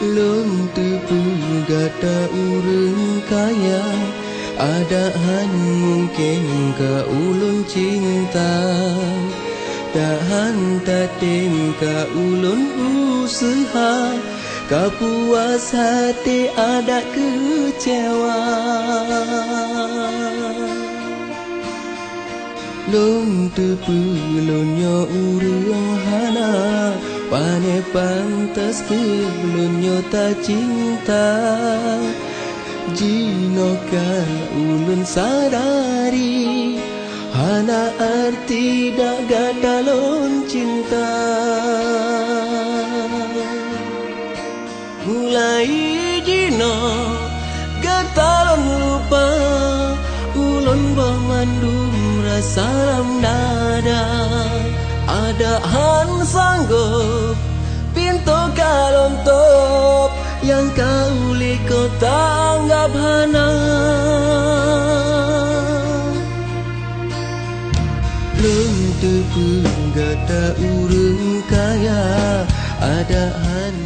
Lum tepu gata urang kaya Adahan mungkin ka ulun cinta Dahan tatim ka ulun usaha Ka puas hati ada kecewa Lum tepu lunyo urang hana Pane pantas ke lunyo ta cinta Jinoka ulun sadari Hana arti daga dalon cinta Mulai jino gatalon lupa Ulun bamandum rasalam dada Adahan sanggup pintu kalon top Yang kau liko tanggap hana Lum tepu gata urang kaya Adahan